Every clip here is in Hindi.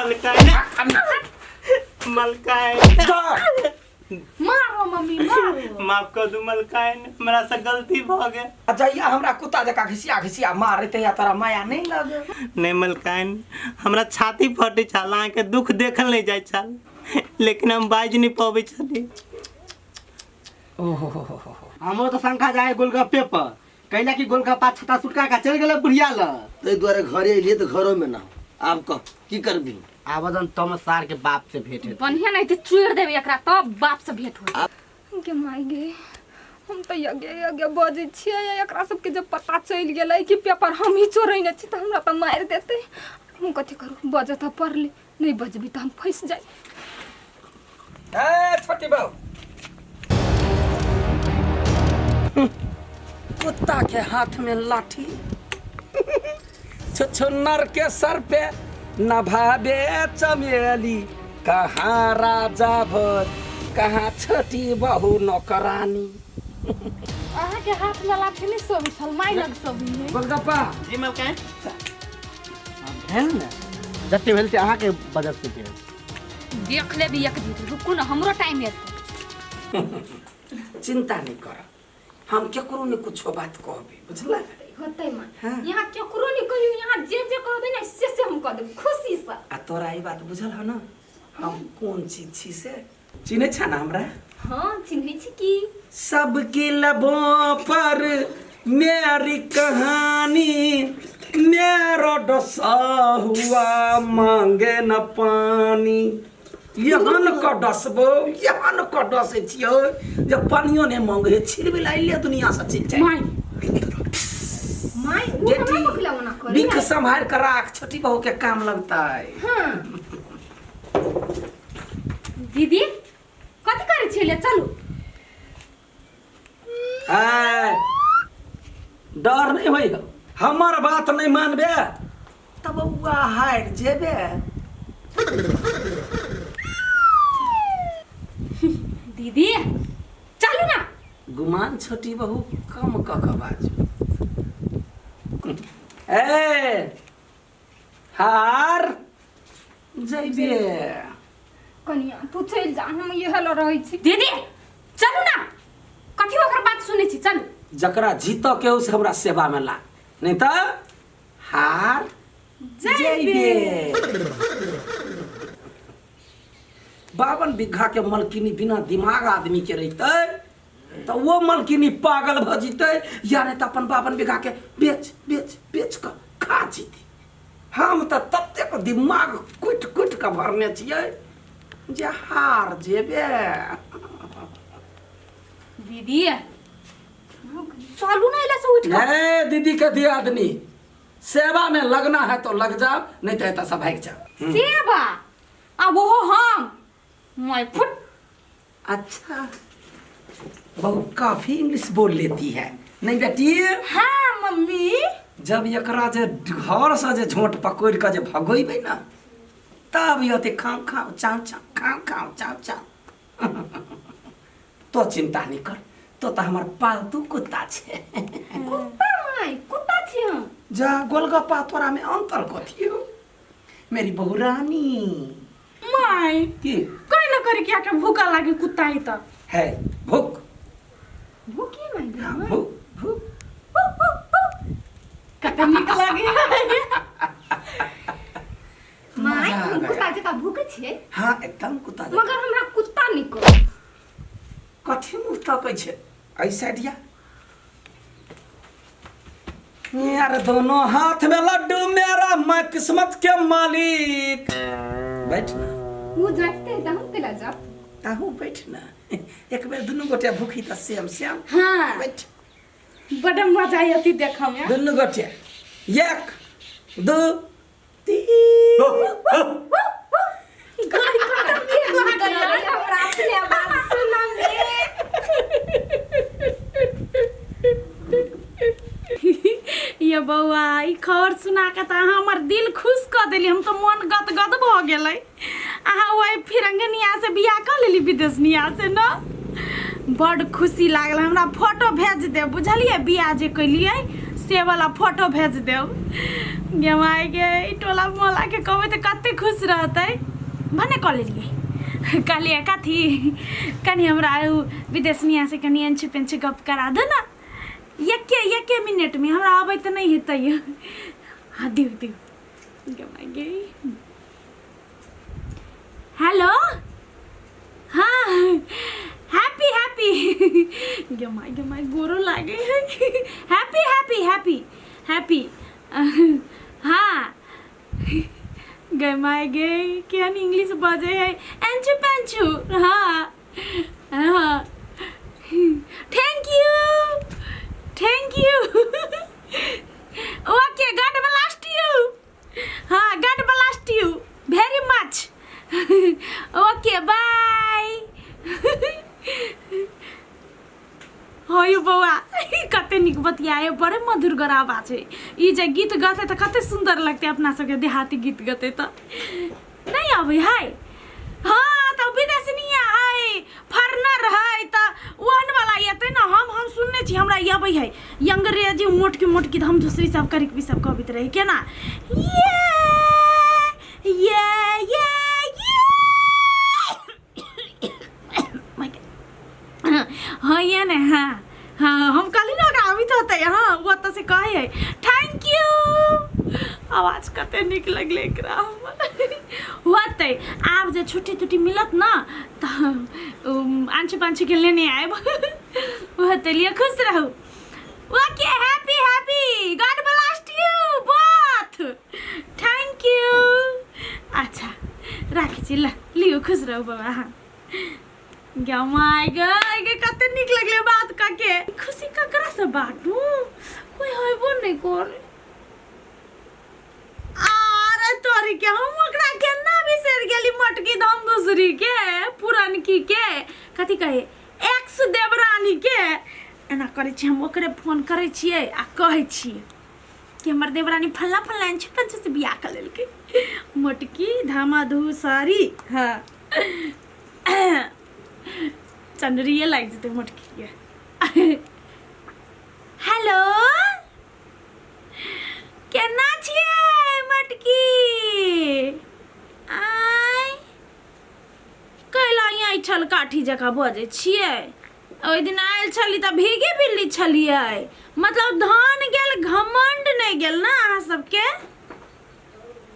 मलकाइन मलकाइन मारो मम्मी मारो। माफ कर दू मलकाइन, हमरा से गलती भ गए। अच्छा या हमरा कुत्ता जका घिसिया घिसिया मारे ते या तोरा माया नहीं लगे? नहीं मलकाइन, हमरा छाती फटे छल, अहाँ के दुख देखल नहीं जाय छल, लेकिन हम बाज नहीं पावे छली। ओहो हमरो तो शंका जाए गोलगप्पे पर, कहला कि गोलगप्पा छटा सुटका का चल गेले बुढ़िया ल। तै द्वारे घरे एलिए तो घरों में ना आब कह की करबी? आवेदन तम सार के बाप से भेंट हेतै। बढ़िया नहीं तो चुड़ देबे एकरा तब बाप से भेंट हो के माई गे। हम तो यगे बजे छिए, एकरा सबके जब पता चल गेलै कि पेपर हम ही चोरैने छी त हमरा त मार देतै। हम कथि करू, बजे त पड़ले, नहीं बजबी त हम फंस जाई। ए छोटी बहू, कुत्ता के हाथ में लाठी, छुछुन्नर के सर पे न भावे चमेली, कहाँ राजा भोज, कहाँ छोटी बहू नौकरानी। अहाँ के हाथ में लाठी नहीं सोबी छल, माई लग सोबी है। गोलगप्पा जी मलकाइन, भेल ने जत्ते भेल से अहाँ के बजट से भेल। देख ले भी एक दिन, रुकू ना हमरो टाइम है। चिंता नहीं कर, हम केकरो ने कुछो बात कहबे, बुझला? होतै मां, हाँ। यहाँ केकरो नहीं कहियो, यहाँ जे जे कहबे ना से हम कह देब खुशी से। आ तोरा ई बात बुझल ह ना, हम कौन चीज छी से चिन्हे छ ना हमरा? हाँ चिन्है छी की। सबकी लबों पर मेरी कहानी, मेरा डसा हुआ मांगे न पानी। यहन का डसबो, यहन का डसे छियो, जब पानियो ने मांगे छिड़बे लाइले दुनिया से चल जाए। माई वो हमरा को खिलाओ ना करे। बिख संभाल कर राख, छोटी बहू के काम लगता है। हाँ। दीदी कथि करे छिले, चलू। डर नहीं होई, हमर बात नहीं मानबे तब बउआ हार जेबे। दीदी चलू ना। गुमान छोटी बहू कम कक बाजू। ए हार जइबे कनिया तू चल जा, हम यह ल रहै छी। दीदी चलू ना, कथि ओकर बात सुनै छी, चलू। जकरा जीत के उस हमरा सेवा में ला, नहीं तो हार जइबे। 52 बीघा के मलकिनी बिना दिमाग आदमी के रहते तो वो मलकिनी पागल भ जीते, या नहीं तो अपन 52 बीघा के बेच बेच बेच कर खा जीती। हम तो तत्ते को दिमाग कुट कुट के भरने छिए जे हार जेबे। दीदी चलू ना, इला से उठ के। ए दीदी के दिया आदमी, सेवा में लगना है तो लग जाओ, नहीं तो ऐसा सब भाग जाओ। सेवा अब वो हम मैं फुट। अच्छा बहू काफी इंग्लिश बोल लेती है नहीं बेटी? हाँ मम्मी। जब एकरा जे घर से जे झोंट पकड़ के जे भगोइबे ना, तब यते खाओ खाओ चाव चाव खाओ खाओ चाव चाव। तो चिंता नहीं कर, तो हमार पालतू कुत्ता छे। कुत्ता माई कुत्ता छी हम। जा गोलगप्पा तोरा में अंतर कथी हो मेरी बहू रानी? माई की कहीं ना करे क्या के भूखा लागे कुत्ता ही तो है भूख? भूखी माई हाँ, भूख भूख कते निक लागे। माई मजा आ हम गया। कुत्ता जका भूखे छिए, हाँ एकदम कुत्ता जकाँ। मगर हमरा कुत्ता निको। कथी मुँह तकै छे ऐसा दिया? यार दोनों हाथ में लड्डू मेरा, मैं किस्मत के मालिक। बैठ ना, वो जाते हैं हम केला जा। ताहू बैठ ना, एक बेर दुनू गोटे भूखी त श्याम श्याम। हाँ बैठ बड़ा मजा आती देखा में। दुनू गोटे 1 2 3। गाड़ी का हमरा अपने बात सुनांगे। ये बउआ ई खबर सुना के त हमर दिल खुश क देली, हम तो मन गदगद भ गेलै। अहाँ वही फिरंगनिया से बियाह क लेली विदेशनिया से न, बड़ खुशी लागल। हमरा फोटो भेज दे, बुझलिए? बियाह जे कलिए से वाला फोटो भेज देव गे माय गे ई टोला मोला के कहबै त कते खुश रहतै भने कह लेलिए कहलिए कथी कनी हमरा विदेशनिया से कनी अंच पेंच गप करा दे ना एके मिनट में हमरा आबै त नहीं हेतै हाँ दिउ गे माय गे हेलो हाँ हैप्पी गे माय गोरो लागे है हैप्पी हाँ गे माय गे केहन इंग्लिश बजे है एंचू पेंचू हाँ हाँ thank you okay God bless you हाँ God bless you very much okay bye हो बौआ कते निक बतियाए बड़े मधुर गराबा छै ई जे गीत गते त कते सुंदर लगते अपना सबके देहाती गीत गते त नहीं आबै है हाँ तो विदेशनिया है फरनर है त वन वाला येते ना हम सुनने छी हमरा आबै है अंग्रेजी मोटकी हम दूसरी सब करिक भी सब कहबित रहे केना ये हाँ ये ने हाँ हम कल ना अभी तो होते हाँ वो तो से कहे है थैंक यू आवाज कते निक लगले एकरा होते आब जे छुट्टी मिलत ना त आंची पांची के लेने आए होते लिए खुश रहू okay happy God bless you both thank you अच्छा राखी छी लियो खुश रहू बाबा हाँ गे माय गे कते निक लगले बात काके खुशी ककरा से बाटू कोई होइबो नहीं कर अरे तोरी के हम ओकरा के ना बिसर गेली मटकी धम दूसरी के पुरनकी के कथी कहे एक्स देवरानी के एना करे छी हम ओकरे फोन करे छिए आ कहे छिए कि हमर देवरानी फल्ला छपन से बियाह कर लेलके मटकी धामाधू सारी हाँ चंद्रिए लाग जेते मटकी हेलो केना छिए मटकी आय कैला यहाँ छल काठी जका बजे छिए ओइ दिन आयल छली त भीगे बिल्ली छलिए मतलब धान गेल घमंड नहीं गेल ना अहाँ सबके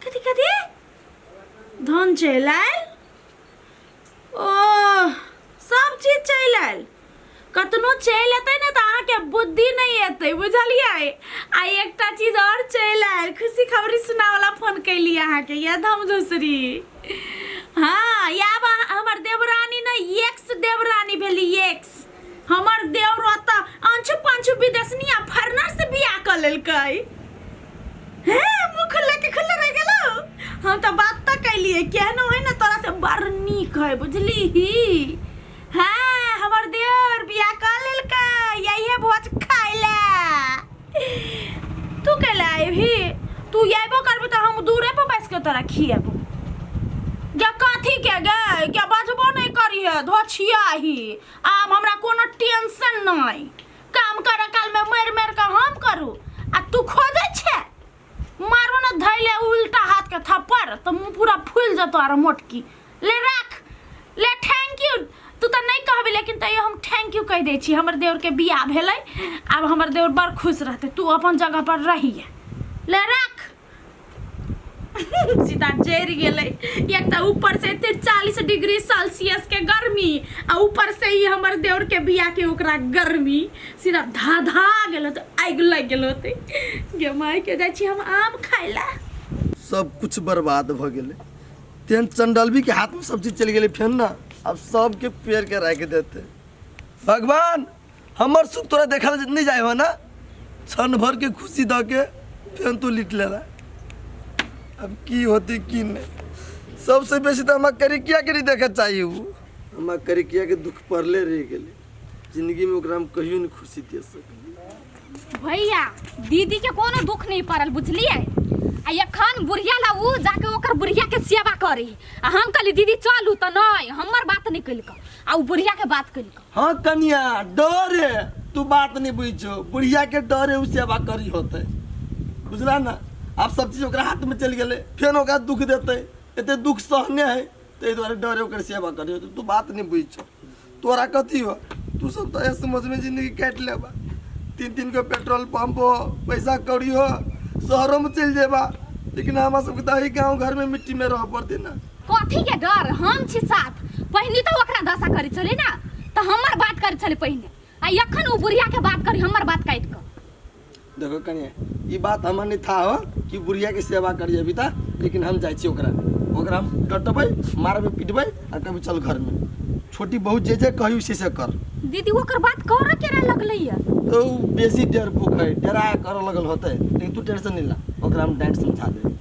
कथी धान चल आयल ओह सब चीज चल आयल कतनो चल एतै ना त अहाँ के बुद्धि नहीं एतै बुझलिए आ एकटा चीज और चल आयल खुशी खबरी सुनावला फोन कैली अहाँ के या हम दूसरी हाँ या हमर देवरानी ना एक्स देवरानी भेली एक्स हमर देवर ओता अंचु विदेशनिया फरनर से बियाह कर लेलकै हे मुख लेके खुले रह गेलो हम तो बात त कैलिए केहनो है ना तोरा से बड़ नीक है बुझली हाँ हमर देवर बियाह कर लेलकै यही भोज खाइला तू कैला भी तू आइबो करबी तो हम दूरे पर बैस के तोरा खिएबो क्या कथी के गए क्या बजबो नहीं करी है धोछिया ही आब हमरा कोनो टेंशन नहीं काम करे काल में मर के हम करू आ तू खोजे छे मारबो ना धैले उल्टा हाथ के थप्पड़ तो मुंह पूरा फूल जतो आर मोटकी ले रख ले थैंक यू तू तो नहीं कहबी लेकिन तैयो हम थैंक यू कह दै छी हमर देवर के बियाह भेलै आब हमर देवर बड़ खुश रहते तू अपन जगह पर रहिए ले रख सीधा जर गेलै एक तो ऊपर से 43 डिग्री सेल्सियस के गर्मी आ ऊपर से ही हमर देवर के बियाह के ओकरा गर्मी सीधा धा गेलो तो आगि लग गेलो ते गे माय के जाइ छी हम आम खाइला सब कुछ बर्बाद भ गेले तेन चंडलबी के हाथ में सब चीज चल गेले फेन ना अब सब के पेड़ के राख देते भगवान हमर सुख तोरा देखल नहीं जाए हो ना क्षण भर के खुशी द के फेन तू लिट लेला अब की होती की नहीं सबसे बेसी तो हम करिकिया के नहीं देखे चाहिए वो हम करिकिया के दुख पड़ले रह गेले जिंदगी में ओकरा हम कहियो नहीं खुशी दे सकली भैया दीदी के कोनो दुख नहीं पड़ल बुझलिए आ एखन बुढ़िया ला उ जाके ओकर बुढ़िया के सेवा करी आ हम कहली दीदी चलू त नहीं हमर बात नहीं कइलक आ उ बुढ़िया के बात कइलक हाँ कन्या डरे तू बात नहीं बुझो, बुढ़िया के डरे उ सेवा करी होते, बुझला ना। आप सब चीज ओकरा हाथ में चल गए, फिर ओकरा दुख देते, एते दुख सहने है, ते द्वारे डरे ओकर सेवा करी होते। तू बात नहीं बुझो, तोरा कथी हो, तू सब तो ऐसे समझ में जिंदगी काट लेबा। 3 के पेट्रोल पंप हो, पैसा कौड़ी हो, शहरों में चल जेबा, लेकिन हमारा सबके दही गाँव घर में मिट्टी में रह पड़ती ना। कथी के डर, हम छी साथ। पहिनी तो ओकरा दशा करी चले ना, तो हमर बात करी चले पहिने, आ यखन उ बुढ़िया के बात करी हमर बात काट के। देखो कनिया, ये बात हमार नहीं था हो कि बुढ़िया के सेवा करिए अभी था, लेकिन हम जाए छी ओकरा हम डटबै, मारबै, पिटबै, आ कभी चल घर में। छोटी बहू जे कही उसी से कर। दीदी ओकर बात कर केरा लगलैया, तो बेसी डर भूख है, डरा कर लगल होते, लेकिन तू टेंशन नहीं ला, ओकरा हम डांट समझा दे।